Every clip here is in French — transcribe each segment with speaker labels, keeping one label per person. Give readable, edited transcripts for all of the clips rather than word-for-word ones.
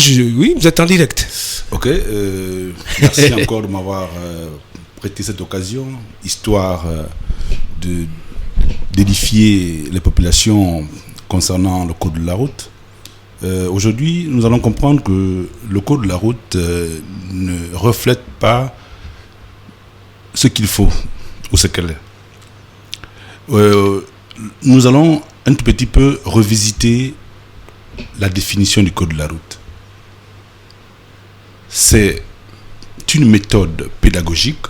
Speaker 1: Oui, vous êtes en direct.
Speaker 2: Ok, merci encore de m'avoir prêté cette occasion, histoire d'édifier les populations concernant le code de la route. Aujourd'hui, nous allons comprendre que le code de la route ne reflète pas ce qu'il faut ou ce qu'elle est. Nous allons un tout petit peu revisiter la définition du code de la route. C'est une méthode pédagogique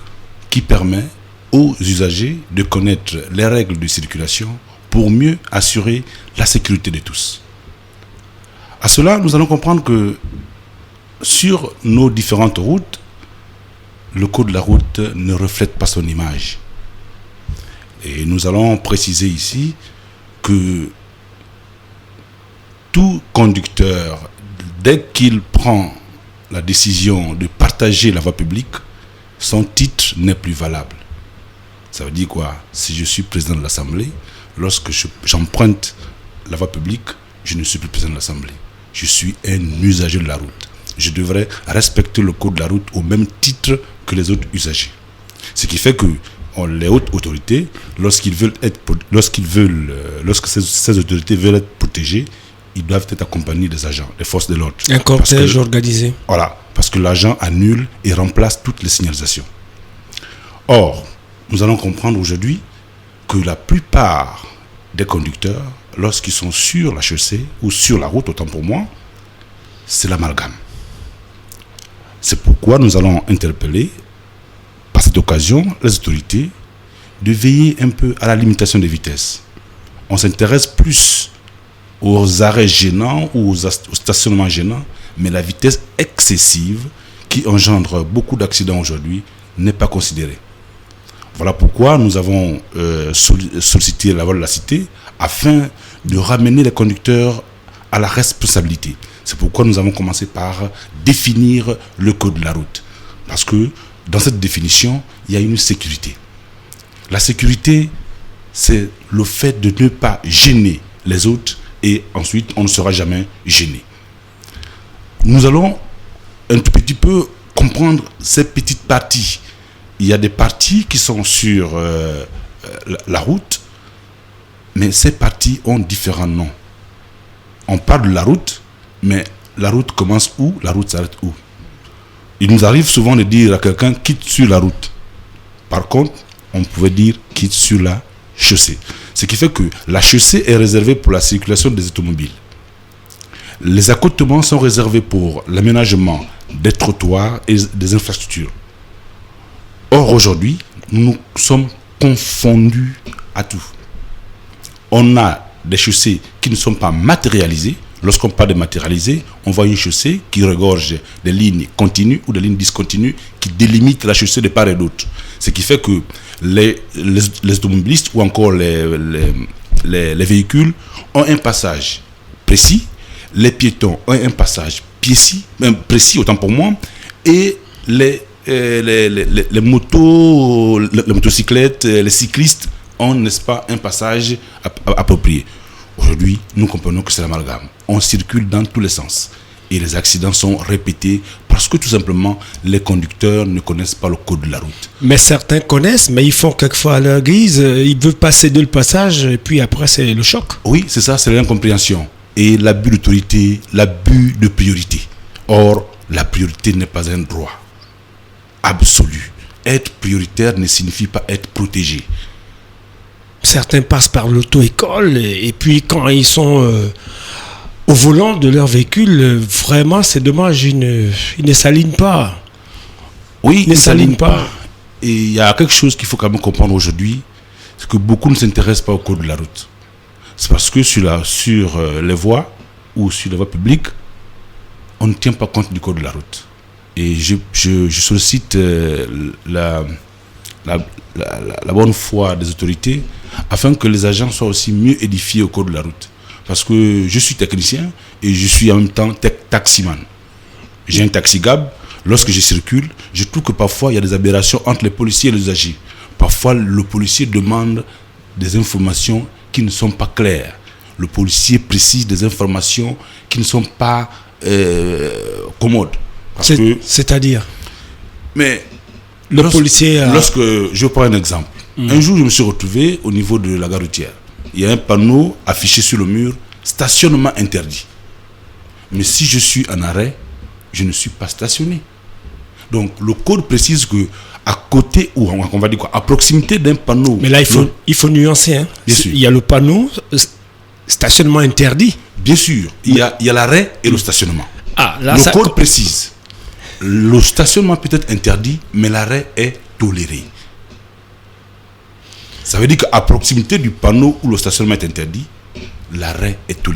Speaker 2: qui permet aux usagers de connaître les règles de circulation pour mieux assurer la sécurité de tous. À cela, nous allons comprendre que sur nos différentes routes, le code de la route ne reflète pas son image. Et nous allons préciser ici que tout conducteur, dès qu'il prend la décision de partager la voie publique, son titre n'est plus valable. Ça veut dire quoi? Si je suis président de l'Assemblée, lorsque j'emprunte la voie publique, je ne suis plus président de l'Assemblée. Je suis un usager de la route. Je devrais respecter le code de la route au même titre que les autres usagers. Ce qui fait que les hautes autorités, lorsque ces autorités veulent être protégées, ils doivent être accompagnés des agents, des forces de l'ordre.
Speaker 1: Un cortège organisé.
Speaker 2: Voilà, parce que l'agent annule et remplace toutes les signalisations. Or, nous allons comprendre aujourd'hui que la plupart des conducteurs, lorsqu'ils sont sur la chaussée ou sur la route, autant pour moi, c'est l'amalgame. C'est pourquoi nous allons interpeller, par cette occasion, les autorités de veiller un peu à la limitation des vitesses. On s'intéresse plus aux arrêts gênants ou au stationnement gênant, mais la vitesse excessive qui engendre beaucoup d'accidents aujourd'hui n'est pas considérée. Voilà pourquoi nous avons sollicité la voie de la cité afin de ramener les conducteurs à la responsabilité. C'est pourquoi nous avons commencé par définir le code de la route. Parce que dans cette définition, il y a une sécurité. La sécurité, c'est le fait de ne pas gêner les autres et ensuite on ne sera jamais gêné. Nous allons un tout petit peu comprendre ces petites parties. Il y a des parties qui sont sur la route, mais ces parties ont différents noms. On parle de la route, mais la route commence où? La route s'arrête où? Il nous arrive souvent de dire à quelqu'un quitte sur la route. Par contre, on pouvait dire quitte sur la chaussée. Ce qui fait que la chaussée est réservée pour la circulation des automobiles. Les accotements sont réservés pour l'aménagement des trottoirs et des infrastructures. Or, aujourd'hui, nous sommes confondus à tout. On a des chaussées qui ne sont pas matérialisées. Lorsqu'on parle de matérialisé, on voit une chaussée qui regorge des lignes continues ou des lignes discontinues qui délimitent la chaussée de part et d'autre. Ce qui fait que les automobilistes ou encore les véhicules ont un passage précis, les piétons ont un passage précis autant pour moi, et les motocyclettes, les cyclistes ont, n'est-ce pas, un passage approprié. Aujourd'hui, nous comprenons que c'est l'amalgame. On circule dans tous les sens. Et les accidents sont répétés parce que tout simplement, les conducteurs ne connaissent pas le code de la route.
Speaker 1: Mais certains connaissent, mais ils font quelquefois à leur guise. Ils veulent pas céder le passage et puis après, c'est le choc.
Speaker 2: Oui, c'est ça, c'est l'incompréhension. Et l'abus d'autorité, l'abus de priorité. Or, la priorité n'est pas un droit absolu. Être prioritaire ne signifie pas être protégé.
Speaker 1: Certains passent par l'auto-école et puis quand ils sont au volant de leur véhicule, vraiment c'est dommage, ils ne s'alignent pas.
Speaker 2: Oui, ils ne s'alignent pas. Et il y a quelque chose qu'il faut quand même comprendre aujourd'hui, c'est que beaucoup ne s'intéressent pas au code de la route. C'est parce que sur les voies ou sur les voies publiques, on ne tient pas compte du code de la route. Et je sollicite la bonne foi des autorités afin que les agents soient aussi mieux édifiés au code de la route. Parce que je suis technicien et je suis en même temps taximan. J'ai un taxi-gab. Lorsque je circule, je trouve que parfois il y a des aberrations entre les policiers et les usagers. Parfois, le policier demande des informations qui ne sont pas claires. Le policier précise des informations qui ne sont pas commode.
Speaker 1: C'est-à-dire
Speaker 2: Mais
Speaker 1: policier
Speaker 2: lorsque je prends un exemple, un jour je me suis retrouvé au niveau de la gare routière. Il y a un panneau affiché sur le mur, stationnement interdit. Mais si je suis en arrêt, je ne suis pas stationné. Donc le code précise que à côté, ou on va dire quoi, à proximité d'un panneau.
Speaker 1: Mais là, il faut nuancer. Hein.
Speaker 2: Bien sûr.
Speaker 1: Il y a le panneau stationnement interdit.
Speaker 2: Bien sûr, il y a l'arrêt et le stationnement.
Speaker 1: Là,
Speaker 2: le code précise. Le stationnement peut être interdit, mais l'arrêt est toléré. Ça veut dire qu'à proximité du panneau où le stationnement est interdit, l'arrêt est toléré.